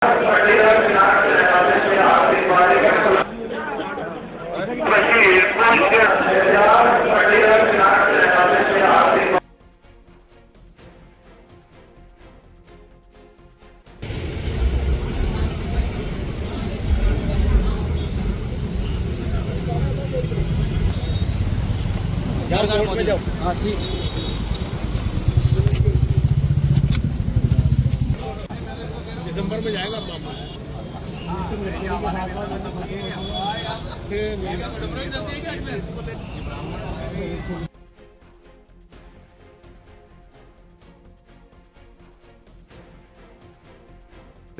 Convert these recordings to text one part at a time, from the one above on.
Court में जाओ। हाँ ठीक। दिसंबर में जाएगा मामला।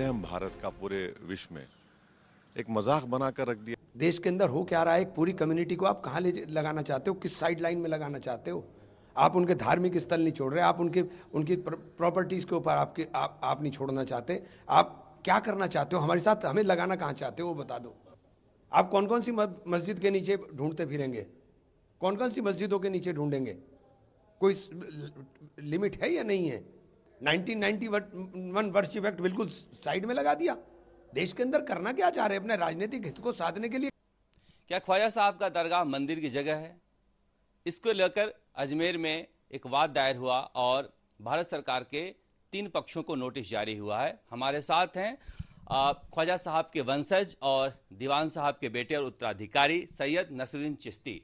हम भारत का पूरे विश्व में एक मजाक बनाकर रख दिया। देश के अंदर हो क्या रहा है, एक पूरी कम्युनिटी को आप कहाँ ले लगाना चाहते हो, किस साइड लाइन में लगाना चाहते हो? आप उनके धार्मिक स्थल नहीं छोड़ रहे, आप उनकी प्रॉपर्टीज के ऊपर आप नहीं छोड़ना चाहते। आप क्या करना चाहते हो हमारे साथ, हमें लगाना कहाँ चाहते हो वो बता दो। आप कौन कौन सी मस्जिद के नीचे ढूंढते फिरेंगे, कौन कौन सी मस्जिदों के नीचे ढूंढेंगे? कोई लिमिट है या नहीं है? 1991 वर्षिप एक्ट बिल्कुल साइड में लगा दिया। देश के अंदर करना क्या चाह रहे हैं, अपने राजनीतिक हित को साधने के लिए? क्या ख्वाजा साहब का दरगाह मंदिर की जगह है? इसको लेकर अजमेर में एक वाद दायर हुआ और भारत सरकार के 3 पक्षों को नोटिस जारी हुआ है। हमारे साथ हैं ख्वाजा साहब के वंशज और दीवान साहब के बेटे और उत्तराधिकारी सैयद नसरुद्दीन चिश्ती।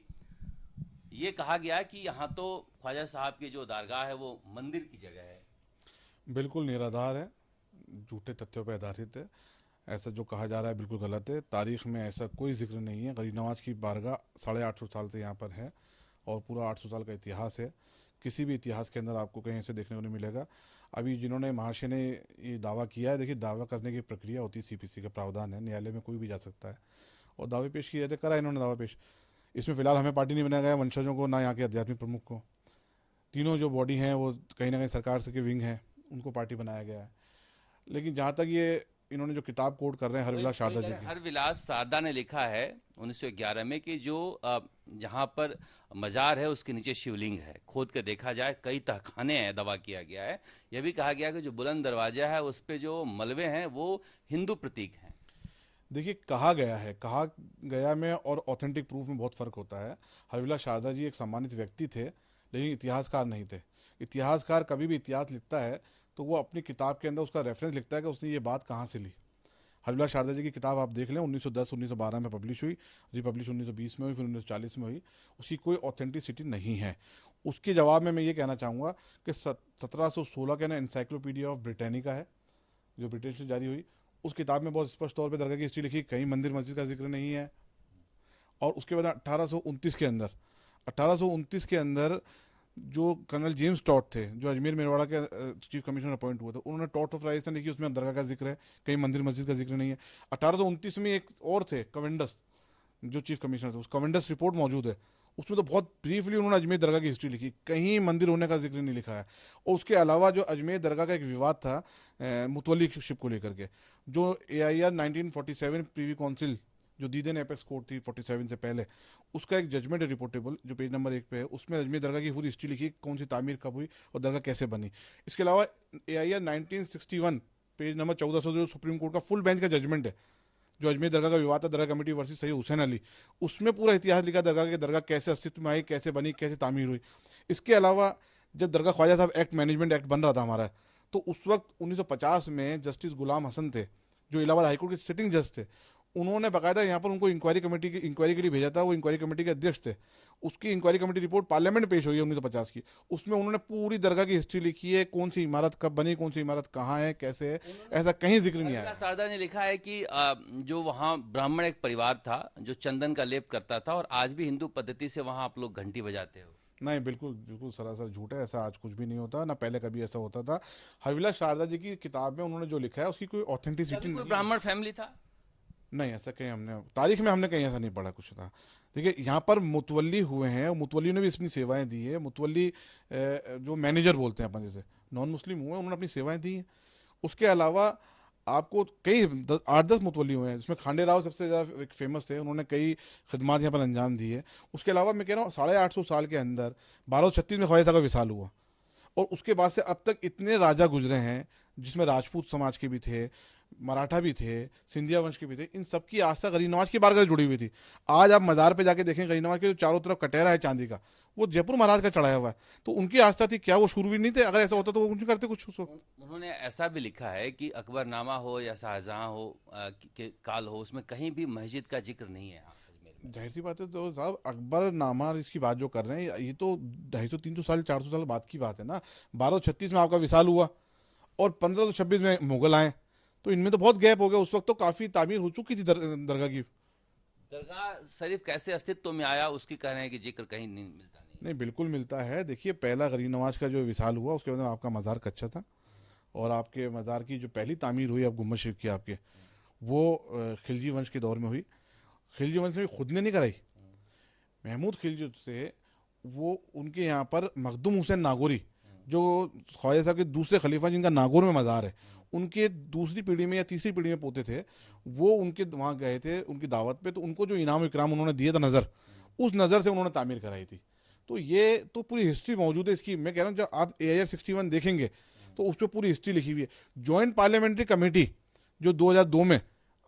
ये कहा गया कि यहाँ तो ख्वाजा साहब की जो दरगाह है वो मंदिर की जगह है। बिल्कुल निराधार है, झूठे तथ्यों पर आधारित है। ऐसा जो कहा जा रहा है बिल्कुल गलत है। तारीख में ऐसा कोई जिक्र नहीं है। गरीब नवाज की बारगाह 850 साल से यहाँ पर है और पूरा 800 साल का इतिहास है। किसी भी इतिहास के अंदर आपको कहीं ऐसे देखने को नहीं मिलेगा। अभी जिन्होंने महाशय ने ये दावा किया है, देखिए दावा करने की प्रक्रिया होती है, सीपीसी का प्रावधान है, न्यायालय में कोई भी जा सकता है और दावे पेश किए जाते। करा इन्होंने दावा पेश। इसमें फिलहाल हमें पार्टी नहीं बनाया गया, वंशजों को ना यहाँ के आध्यात्मिक प्रमुख को। तीनों जो बॉडी हैं वो कहीं ना कहीं सरकार से के विंग हैं, उनको पार्टी बनाया गया है। लेकिन जहाँ तक ये इन्होंने जो किताब कोट कर रहे हैं हरविलास शारदा जी की, हरविलास शारदा ने लिखा है 1911 में कि जो जहां पर मजार है उसके नीचे शिवलिंग है। खोद के देखा जाए कई तहखाने हैं, दावा किया गया है। यह भी कहा गया कि जो बुलंद दरवाजा है उस पे जो मलबे हैं वो हिंदू प्रतीक हैं। देखिए कहा गया में और ऑथेंटिक प्रूफ में बहुत फ़र्क होता है। हरविलास शारदा जी एक सम्मानित व्यक्ति थे, लेकिन इतिहासकार नहीं थे। इतिहासकार कभी भी इतिहास लिखता है तो वो अपनी किताब के अंदर उसका रेफरेंस लिखता है कि उसने ये बात कहाँ से ली। हरविलास शारदा जी की किताब आप देख लें, 1910-1912 में पब्लिश हुई, रिपब्लिश 1920 में हुई, फिर 1940 में हुई। उसकी कोई ऑथेंटिसिटी नहीं है। उसके जवाब में मैं ये कहना चाहूँगा कि 1716 के ना एनसाइक्लोपीडिया ऑफ ब्रिटानिका है जो ब्रिटिश से जारी हुई। उस किताब में बहुत स्पष्ट तौर पर दरगाह की हिस्ट्री लिखी, कहीं मंदिर मस्जिद का जिक्र नहीं है। और उसके बाद 1829 के अंदर जो कर्नल जेम्स टॉट थे, जो अजमेर मेरवाड़ा के चीफ कमिश्नर अपॉइंट हुए थे, उन्होंने टॉट ऑफ राइसन लिखी, उसमें दरगाह का जिक्र है, कहीं मंदिर मस्जिद का जिक्र नहीं है। 1829 में एक और थे कविंडस, जो चीफ कमिश्नर थे, उस कविंडस रिपोर्ट मौजूद है, उसमें तो बहुत ब्रीफली उन्होंने अजमेर दरगाह की हिस्ट्री लिखी, कहीं मंदिर होने का जिक्र नहीं लिखा है। और उसके अलावा जो अजमेर दरगाह का एक विवाद था मुतवल्ली शिप को लेकर के, जो AIR 1947 प्रीवी काउंसिल जो दीदेन एपेक्स कोर्ट थी 47 से पहले, उसका एक जजमेंट है रिपोर्टेबल जो पेज नंबर 1 पे है। उसमें अजमेर दरगाह की पूरी हिस्ट्री लिखी, कौन सी तामीर कब हुई और दरगाह कैसे बनी। इसके अलावा AIR 1961 पेज नंबर 1400 जो सुप्रीम कोर्ट का फुल बेंच का जजमेंट है, जो अजमेर दरगाह का विवाद था, दरगाह कमेटी वर्सेस सैयद हुसैन अली, उसमें पूरा इतिहास लिखा दरगाह के, दरगाह कैसे अस्तित्व में आई, कैसे बनी, कैसे तामीर हुई। इसके अलावा जब दरगाह Khwaja Sahab act management act बन रहा था हमारा, तो उस वक्त 1950 में जस्टिस गुलाम हसन थे जो इलाहाबाद हाईकोर्ट के सिटिंग जज थे। उन्होंने बाकायदा यहाँ पर उनको इंक्वायरी के लिए भेजा था। वो इंक्वायरी कमेटी के अध्यक्ष थे। उसकी इंक्वायरी कमेटी रिपोर्ट पार्लियामेंट में पेश हुई है 1950 की। उसमें उन्होंने पूरी दरगाह की हिस्ट्री लिखी है, कौन सी इमारत कब बनी, कौन सी इमारत कहाँ है, कैसे है, ऐसा कहीं जिक्र नहीं आया। शारदा ने लिखा है कि जो वहाँ ब्राह्मण एक परिवार था जो चंदन का लेप करता था और आज भी हिंदू पद्धति से वहाँ आप लोग घंटी बजाते हो। नहीं, बिल्कुल सरासर झूठ है। ऐसा आज कुछ भी नहीं होता, ना पहले कभी ऐसा होता था। हरविलास शारदा जी की किताब में उन्होंने जो लिखा है उसकी कोई ऑथेंटिसिटी नहीं। ब्राह्मण फैमिली था नहीं, ऐसा कहीं हमने तारीख में हमने कहीं ऐसा नहीं पढ़ा कुछ था। देखिए यहाँ पर मुतवल्ली हुए हैं, मुतवल्ली ने भी अपनी सेवाएं दी है। मुतवल्ली जो मैनेजर बोलते हैं अपन, जैसे नॉन मुस्लिम हुए, उन्होंने अपनी सेवाएं दी हैं। उसके अलावा आपको कई 8-10 मुतवल्ली हुए हैं, जिसमें खांडे राव सबसे ज़्यादा फेमस थे, उन्होंने कई खिदमात यहाँ पर अंजाम दी है। उसके अलावा मैं कह रहा हूँ 850 साल के अंदर 1236 में ख्वाजा साहब का विसाल हुआ और उसके बाद से अब तक इतने राजा गुजरे हैं, जिसमें राजपूत समाज के भी थे, मराठा भी थे, सिंधिया वंश के भी थे, इन सबकी आस्था गरीब नवाज की बारगाह से जुड़ी हुई थी। आज आप मज़ार पे जाके देखें गरीब नवाज के जो चारों तरफ कटहरा है चांदी का, वो जयपुर महाराज का चढ़ाया हुआ है। तो उनकी आस्था थी, क्या वो शूरवीर नहीं थे? अगर ऐसा होता तो वो कुछ करते कुछ उसको। उन्होंने ऐसा भी लिखा है कि अकबरनामा हो या शाहजहां हो के काल हो, उसमें कहीं भी मस्जिद का जिक्र नहीं है। जाहिर सी बात है। तो साहब अकबरनामा इसकी बात जो कर रहे हैं, ये तो 250-300 साल 400 साल बाद की बात है ना। 1236 में आपका विशाल हुआ और 1526 में मुगल आए, तो इनमें तो बहुत गैप हो गया। उस वक्त तो काफ़ी तामीर हो चुकी थी दरगाह की। दरगाह शरीफ कैसे अस्तित्व में आया, उसकी कह रहे हैं कि जिक्र कहीं नहीं मिलता। नहीं, बिल्कुल मिलता है। देखिए, पहला गरीब नवाज का जो विशाल हुआ, उसके बाद में आपका मज़ार कच्चा था, और आपके मज़ार की जो पहली तामीर हुई अब गुम्बद शरीफ की आपके, वो खिलजी वंश के दौर में हुई। खिलजी वंश ने खुद ने नहीं कराई, महमूद खिलजी थे वो, उनके यहाँ पर मखदूम हुसैन नागौरी, जो ख्वाजा साहब के दूसरे खलीफा जिनका नागौर में मज़ार है, उनके दूसरी पीढ़ी में या तीसरी पीढ़ी में पोते थे, वो उनके वहाँ गए थे उनकी दावत पे। तो उनको जो इनाम इकराम उन्होंने दिया था नज़र, उस नज़र से उन्होंने तामीर कराई थी। तो ये तो पूरी हिस्ट्री मौजूद है इसकी। मैं कह रहा हूँ, जब आप AIR 61 देखेंगे तो उस पर पूरी हिस्ट्री लिखी हुई है। जॉइंट पार्लियामेंट्री कमेटी जो 2002 में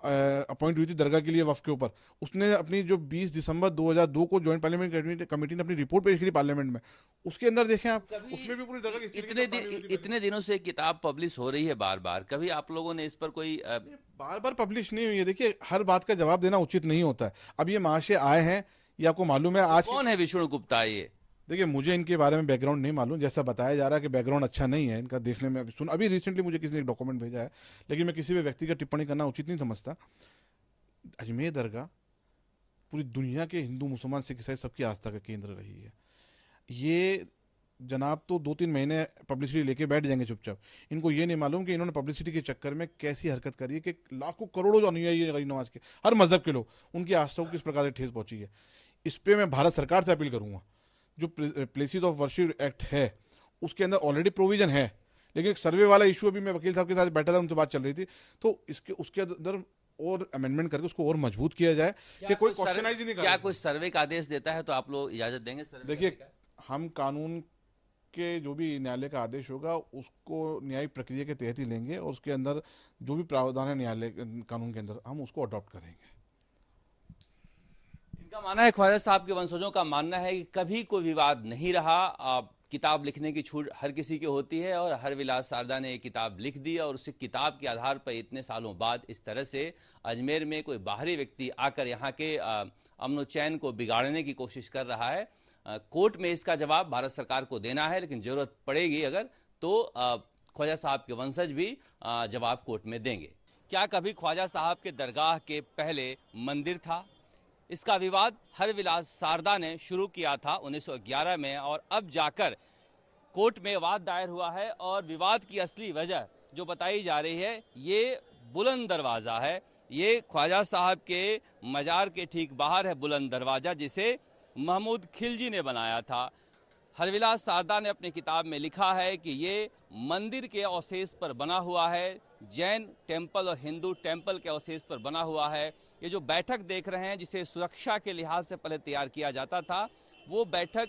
अपॉइंट हुई थी दरगाह के लिए वफ़ के ऊपर, उसने अपनी जो 20 दिसंबर 2002 को जॉइंट पार्लियामेंट्री कमेटी ने अपनी रिपोर्ट पेश की पार्लियामेंट में, उसके अंदर देखें आप, उसमें भी पूरी दरगाह की इतने दिनों से किताब पब्लिश हो रही है बार बार, कभी आप लोगों ने इस पर कोई बार बार पब्लिश नहीं हुई है। देखिए, हर बात का जवाब देना उचित नहीं होता है। अब ये महाशय आए हैं, ये आपको मालूम है आज कौन है विष्णु गुप्ता? ये देखिए, मुझे इनके बारे में बैकग्राउंड नहीं मालूम। जैसा बताया जा रहा है कि बैकग्राउंड अच्छा नहीं है इनका, देखने में अभी रिसेंटली मुझे किसी ने एक डॉक्यूमेंट भेजा है, लेकिन मैं किसी भी व्यक्ति का टिप्पणी करना उचित नहीं समझता। अजमेर दरगाह पूरी दुनिया के हिंदू, मुसलमान, सिख, ईसाई सबकी आस्था का केंद्र रही है। ये जनाब तो 2-3 महीने पब्लिसिटी लेके बैठ जाएंगे चुपचाप। इनको ये नहीं मालूम कि इन्होंने पब्लिसिटी के चक्कर में कैसी हरकत करी है कि लाखों करोड़ों जो अनुयायी है गरीब नवाज के, हर मजहब के लोग, उनकी आस्था को किस प्रकार से ठेस पहुंची है। इस पर मैं भारत सरकार से अपील करूंगा, जो प्लेसेस ऑफ वर्शिप एक्ट है उसके अंदर ऑलरेडी प्रोविजन है, लेकिन एक सर्वे वाला इशू अभी मैं वकील साहब के साथ बैठा था, उनसे बात चल रही थी, तो उसके अंदर और अमेंडमेंट करके उसको और मजबूत किया जाए कि कोई क्वेश्चनाइज नहीं करे। क्या कोई सर्वे का आदेश देता है तो आप लोग इजाजत देंगे? देखिए, हम कानून के जो भी न्यायालय का आदेश होगा उसको न्यायिक प्रक्रिया के तहत ही लेंगे, और उसके अंदर जो भी प्रावधान है न्यायालय कानून के अंदर, हम उसको अडॉप्ट करेंगे। इनका मानना है, ख्वाजा साहब के वंशजों का मानना है कि कभी कोई विवाद नहीं रहा। किताब लिखने की छूट हर किसी की होती है, और हरविलास सारदा ने एक किताब लिख दी, और उस किताब के आधार पर इतने सालों बाद इस तरह से अजमेर में कोई बाहरी व्यक्ति आकर यहाँ के अमन चैन को बिगाड़ने की कोशिश कर रहा है। कोर्ट में इसका जवाब भारत सरकार को देना है, लेकिन जरूरत पड़ेगी अगर तो ख्वाजा साहब के वंशज भी जवाब कोर्ट में देंगे। क्या कभी ख्वाजा साहब के दरगाह के पहले मंदिर था? इसका विवाद हरविलास सारदा ने शुरू किया था 1911 में, और अब जाकर कोर्ट में वाद दायर हुआ है। और विवाद की असली वजह जो बताई जा रही है, ये बुलंद दरवाज़ा है। ये ख्वाजा साहब के मज़ार के ठीक बाहर है बुलंद दरवाज़ा, जिसे महमूद खिलजी ने बनाया था। हरविलास सारदा ने अपनी किताब में लिखा है कि ये मंदिर के अवशेष पर बना हुआ है, जैन टेम्पल और हिंदू टेम्पल के अवशेष पर बना हुआ है। ये जो बैठक देख रहे हैं, जिसे सुरक्षा के लिहाज से पहले तैयार किया जाता था, वो बैठक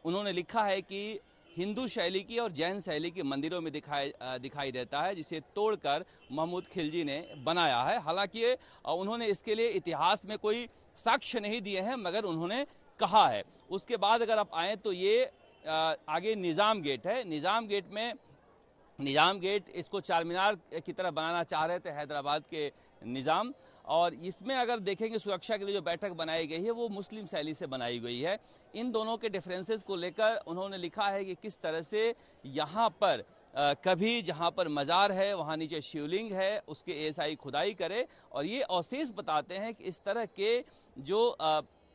उन्होंने लिखा है कि हिंदू शैली की और जैन शैली के मंदिरों में दिखाई देता है, जिसे तोड़कर महमूद खिलजी ने बनाया है। हालांकि उन्होंने इसके लिए इतिहास में कोई साक्ष्य नहीं दिए हैं, मगर उन्होंने कहा है। उसके बाद अगर आप आएँ तो ये आगे निज़ाम गेट है। निज़ाम गेट इसको चार मीनार की तरह बनाना चाह रहे थे हैदराबाद के निज़ाम, और इसमें अगर देखेंगे सुरक्षा के लिए जो बैठक बनाई गई है वो मुस्लिम शैली से बनाई गई है। इन दोनों के डिफरेंसेस को लेकर उन्होंने लिखा है कि किस तरह से यहाँ पर कभी जहाँ पर मज़ार है वहाँ नीचे शिवलिंग है, उसके ऐसा ही खुदाई करे, और ये अवशेष बताते हैं कि इस तरह के जो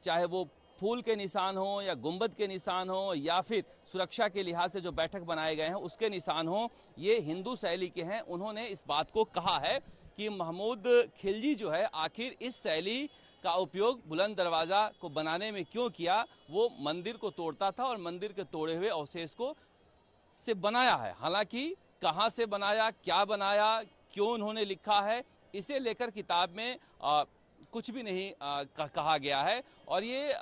चाहे वो फूल के निशान हो या गुंबद के निशान हो या फिर सुरक्षा के लिहाज से जो बैठक बनाए गए हैं उसके निशान हो, ये हिंदू शैली के हैं। उन्होंने इस बात को कहा है कि महमूद खिलजी जो है आखिर इस शैली का उपयोग बुलंद दरवाज़ा को बनाने में क्यों किया। वो मंदिर को तोड़ता था और मंदिर के तोड़े हुए अवशेष को से बनाया है। हालांकि कहाँ से बनाया, क्या बनाया, क्यों उन्होंने लिखा है, इसे लेकर किताब में कुछ भी नहीं कहा गया है। और ये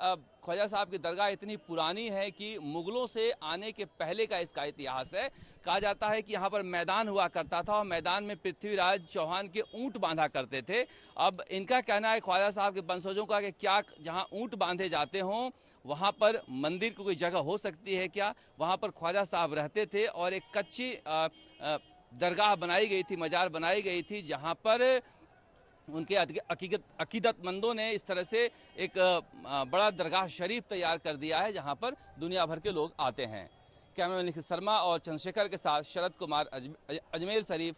ख्वाजा साहब की दरगाह इतनी पुरानी है कि मुगलों से आने के पहले का इसका इतिहास है। कहा जाता है कि यहाँ पर मैदान हुआ करता था और मैदान में पृथ्वीराज चौहान के ऊंट बांधा करते थे। अब इनका कहना है ख्वाजा साहब के वंशजों का कि क्या जहाँ ऊंट बांधे जाते हों वहाँ पर मंदिर की कोई जगह हो सकती है क्या? वहाँ पर ख्वाजा साहब रहते थे और एक कच्ची दरगाह बनाई गई थी, मजार बनाई गई थी, जहाँ पर उनके अकीदतमंदों ने इस तरह से एक बड़ा दरगाह शरीफ तैयार कर दिया है जहां पर दुनिया भर के लोग आते हैं। कैमरामैन निखिल शर्मा और चंद्रशेखर के साथ शरद कुमार, अजमेर शरीफ।